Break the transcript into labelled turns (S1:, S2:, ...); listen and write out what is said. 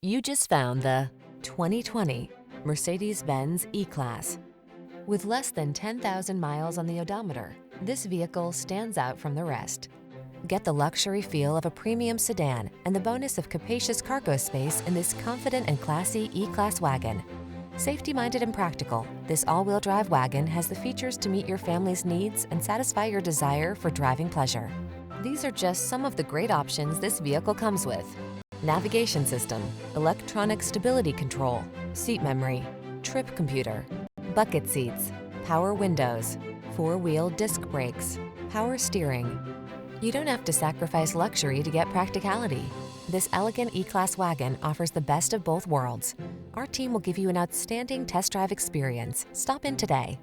S1: You just found the 2020 Mercedes-Benz E-Class. With less than 10,000 miles on the odometer, this vehicle stands out from the rest. Get the luxury feel of a premium sedan and the bonus of capacious cargo space in this confident and classy E-Class wagon. Safety-minded and practical, this all-wheel drive wagon has the features to meet your family's needs and satisfy your desire for driving pleasure. These are just some of the great options this vehicle comes with: navigation system, electronic stability control, seat memory, trip computer, bucket seats, power windows, four-wheel disc brakes, power steering. You don't have to sacrifice luxury to get practicality. This elegant E-Class wagon offers the best of both worlds. Our team will give you an outstanding test drive experience. Stop in today.